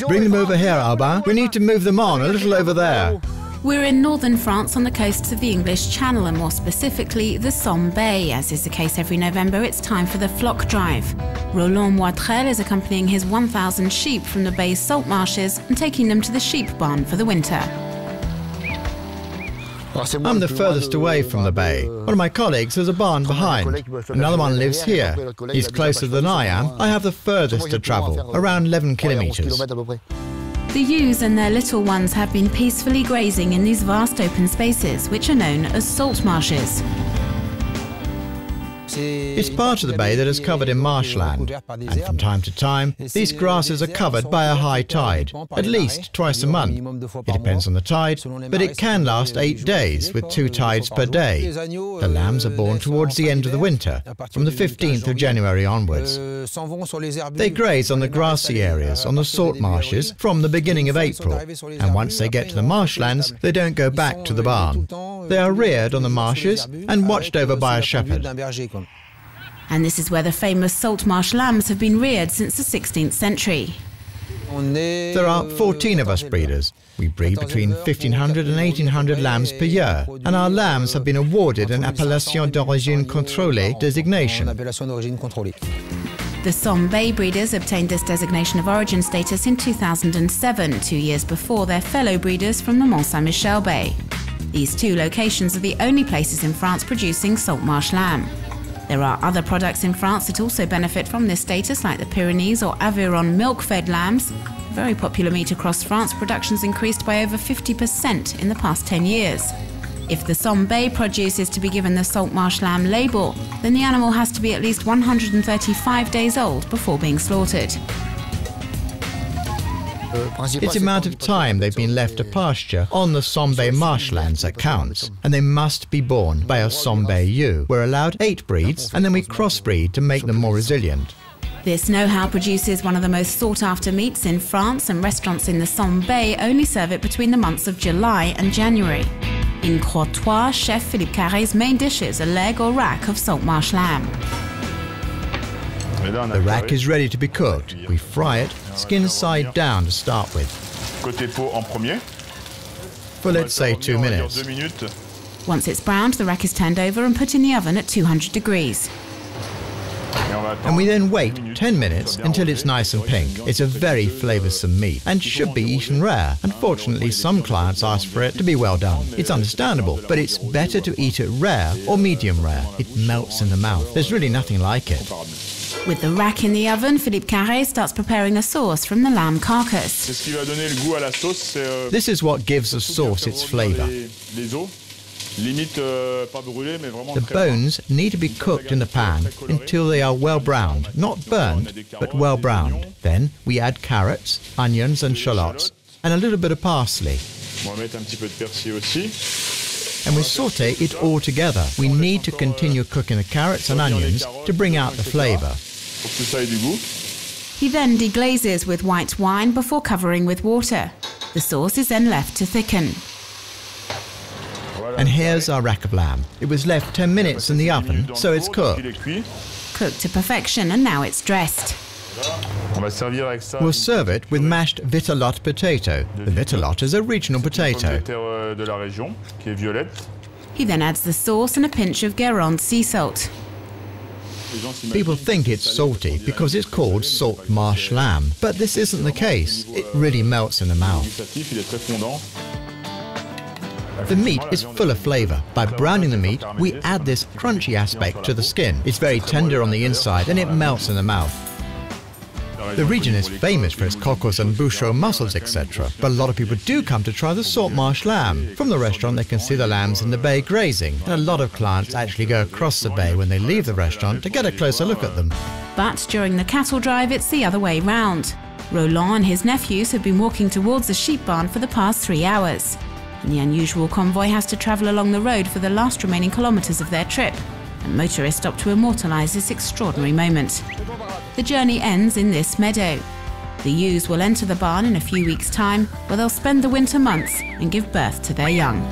Bring them over here, Albin. We need to move them on, a little over there. We're in northern France on the coasts of the English Channel and more specifically the Somme Bay. As is the case every November, it's time for the flock drive. Roland Moitrel is accompanying his 1,000 sheep from the bay's salt marshes and taking them to the sheep barn for the winter. I'm the furthest away from the bay. One of my colleagues has a barn behind. Another one lives here. He's closer than I am. I have the furthest to travel, around 11 kilometers. The ewes and their little ones have been peacefully grazing in these vast open spaces, which are known as salt marshes. It's part of the bay that is covered in marshland, and from time to time, these grasses are covered by a high tide, at least twice a month. It depends on the tide, but it can last 8 days, with 2 tides per day. The lambs are born towards the end of the winter, from the 15th of January onwards. They graze on the grassy areas, on the salt marshes, from the beginning of April, and once they get to the marshlands, they don't go back to the barn. They are reared on the marshes and watched over by a shepherd. And this is where the famous salt marsh lambs have been reared since the 16th century. There are 14 of us breeders. We breed between 1,500 and 1,800 lambs per year, and our lambs have been awarded an Appellation d'origine contrôlée designation. The Somme Bay breeders obtained this designation of origin status in 2007, 2 years before their fellow breeders from the Mont Saint-Michel Bay. These 2 locations are the only places in France producing salt marsh lamb. There are other products in France that also benefit from this status, like the Pyrenees or Aveyron milk-fed lambs. Very popular meat across France, production's increased by over 50% in the past 10 years. If the Somme Bay produce is to be given the salt marsh lamb label, then the animal has to be at least 135 days old before being slaughtered. It's the amount of time they've been left to pasture on the Somme Bay marshlands that counts, and they must be born by a Somme Bay ewe. We're allowed 8 breeds, and then we crossbreed to make them more resilient. This know-how produces one of the most sought-after meats in France, and restaurants in the Somme Bay only serve it between the months of July and January. In Crotoy, Chef Philippe Carré's main dishes are leg or rack of salt marsh lamb. The rack is ready to be cooked. We fry it, skin side down to start with. For let's say 2 minutes. Once it's browned, the rack is turned over and put in the oven at 200 degrees. And we then wait 10 minutes until it's nice and pink. It's a very flavoursome meat and should be eaten rare. Unfortunately, some clients ask for it to be well done. It's understandable, but it's better to eat it rare or medium rare. It melts in the mouth. There's really nothing like it. With the rack in the oven, Philippe Carré starts preparing a sauce from the lamb carcass. This is what gives the sauce its flavour. The bones need to be cooked in the pan until they are well browned, not burnt, but well browned. Then we add carrots, onions and shallots, and a little bit of parsley. And we saute it all together. We need to continue cooking the carrots and onions to bring out the flavour. He then deglazes with white wine before covering with water. The sauce is then left to thicken. And here's our rack of lamb. It was left 10 minutes in the oven, so it's cooked. Cooked to perfection, and now it's dressed. We'll serve it with mashed vitelotte potato. The vitelotte is a regional potato. He then adds the sauce and a pinch of Guérande sea salt. People think it's salty because it's called salt marsh lamb, but this isn't the case. It really melts in the mouth. The meat is full of flavour. By browning the meat, we add this crunchy aspect to the skin. It's very tender on the inside and it melts in the mouth. The region is famous for its cockles and bouchon mussels, etc. But a lot of people do come to try the salt marsh lamb. From the restaurant they can see the lambs in the bay grazing, and a lot of clients actually go across the bay when they leave the restaurant to get a closer look at them. But during the cattle drive it's the other way round. Roland and his nephews have been walking towards the sheep barn for the past 3 hours. And the unusual convoy has to travel along the road for the last remaining kilometres of their trip, and motorists stop to immortalise this extraordinary moment. The journey ends in this meadow. The ewes will enter the barn in a few weeks' time, where they'll spend the winter months and give birth to their young.